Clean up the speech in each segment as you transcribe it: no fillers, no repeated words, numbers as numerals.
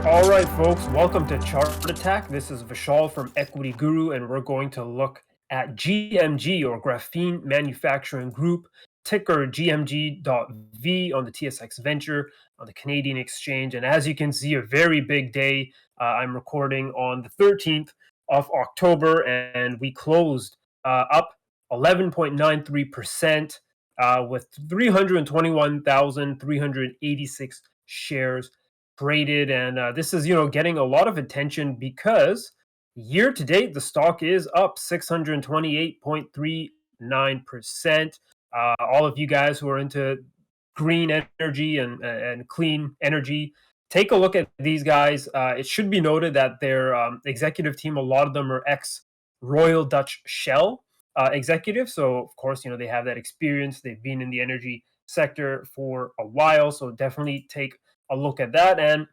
All right, folks, welcome to Chart Attack. This is Vishal from EQUITY.GURU, and we're going to look at GMG or Graphene Manufacturing Group, ticker GMG.V on the TSX Venture on the Canadian Exchange. And as you can see, a very big day. I'm recording on the 13th of October, and we closed up 11.93% with 321,386 shares traded, and this is getting a lot of attention because year to date the stock is up 628.39%. All of you guys who are into green energy and clean energy, take a look at these guys. It should be noted that their executive team, a lot of them are ex Royal Dutch Shell executives, so of course they have that experience. They've been in the energy sector for a while, so definitely take a look at that. And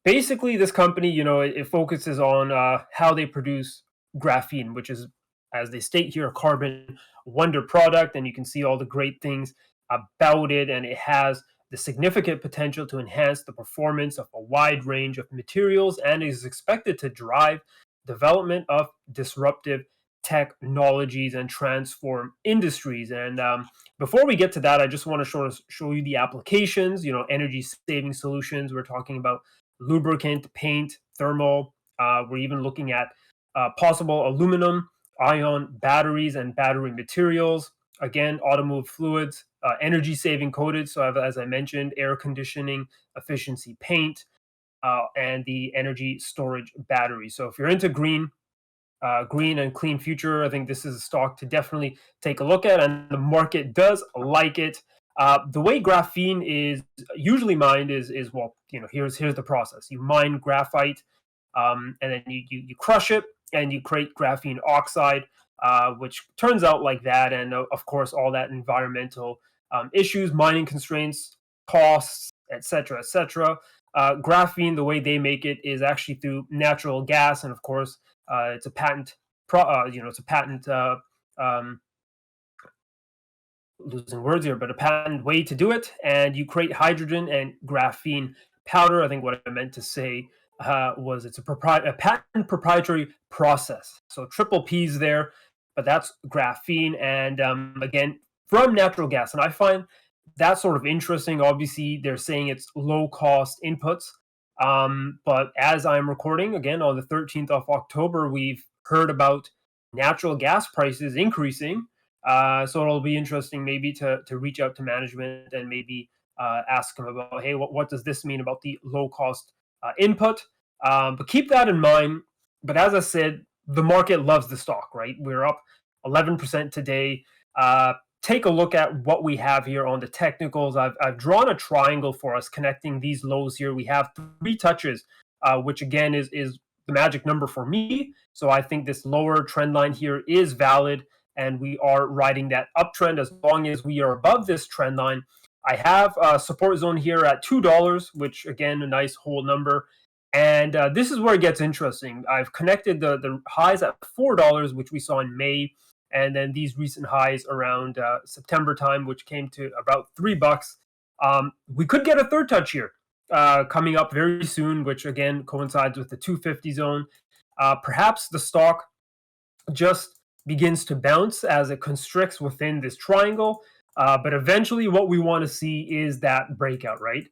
basically, this company, it focuses on how they produce graphene, which is, as they state here, a carbon wonder product. And you can see all the great things about it. And it has the significant potential to enhance the performance of a wide range of materials and is expected to drive development of disruptive technologies and transform industries. And before we get to that, I just want to show you the applications, energy saving solutions. We're talking about lubricant, paint, thermal. We're even looking at possible aluminum ion batteries and battery materials. Again, automotive fluids, energy saving coated. So, as I mentioned, air conditioning, efficiency paint, and the energy storage battery. So, if you're into green and clean future, I think this is a stock to definitely take a look at, and the market does like it. The way graphene is usually mined is well, here's the process. You mine graphite, and then you crush it, and you create graphene oxide, which turns out like that. And of course, all that environmental issues, mining constraints, costs, etc., etc. Graphene, the way they make it is actually through natural gas, and of course, it's a patent. It's a patent. Losing words here, but a patent way to do it, and you create hydrogen and graphene powder. I think what I meant to say was it's a patent proprietary process. So triple P's there, but that's graphene, and again from natural gas. And I find that sort of interesting. Obviously, they're saying it's low cost inputs, but as I'm recording again on the 13th of October, we've heard about natural gas prices increasing. So it'll be interesting maybe to reach out to management and maybe ask them about, hey, what does this mean about the low cost input? But keep that in mind. But as I said, the market loves the stock, right? We're up 11% today. Take a look at what we have here on the technicals. I've drawn a triangle for us connecting these lows here. We have 3 touches, which again is the magic number for me. So I think this lower trend line here is valid, and we are riding that uptrend as long as we are above this trend line. I have a support zone here at $2, which again, a nice whole number. And this is where it gets interesting. I've connected the highs at $4, which we saw in May, and then these recent highs around September time, which came to about $3. We could get a third touch here coming up very soon, which again coincides with the 250 zone. Perhaps the stock just begins to bounce as it constricts within this triangle. But eventually what we want to see is that breakout, right?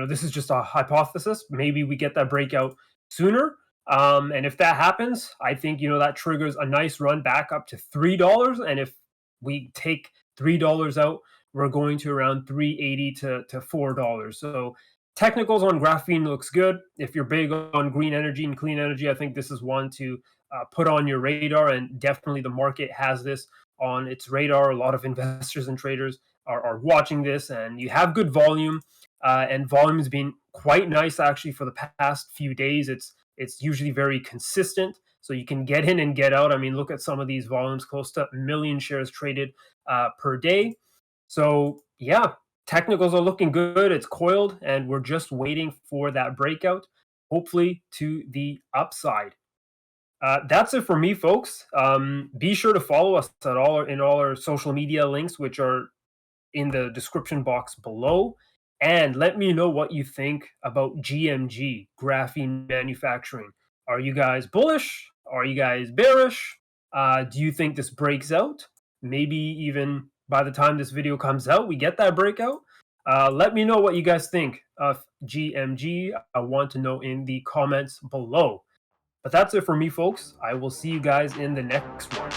This is just a hypothesis. Maybe we get that breakout sooner. And if that happens, I think, that triggers a nice run back up to $3. And if we take $3 out, we're going to around $3.80 to $4. So technicals on graphene looks good. If you're big on green energy and clean energy, I think this is one to put on your radar, and definitely the market has this on its radar. A lot of investors and traders are watching this, and you have good volume, and volume has been quite nice actually for the past few days. It's usually very consistent, so you can get in and get out. I mean, look at some of these volumes, close to 1 million shares traded per day. So yeah, technicals are looking good. It's coiled, and we're just waiting for that breakout, hopefully to the upside. That's it for me, folks. Be sure to follow us at all in all our social media links, which are in the description box below. And let me know what you think about GMG, Graphene Manufacturing. Are you guys bullish? Are you guys bearish? Do you think this breaks out? Maybe even by the time this video comes out, we get that breakout. Let me know what you guys think of GMG. I want to know in the comments below. But that's it for me, folks. I will see you guys in the next one.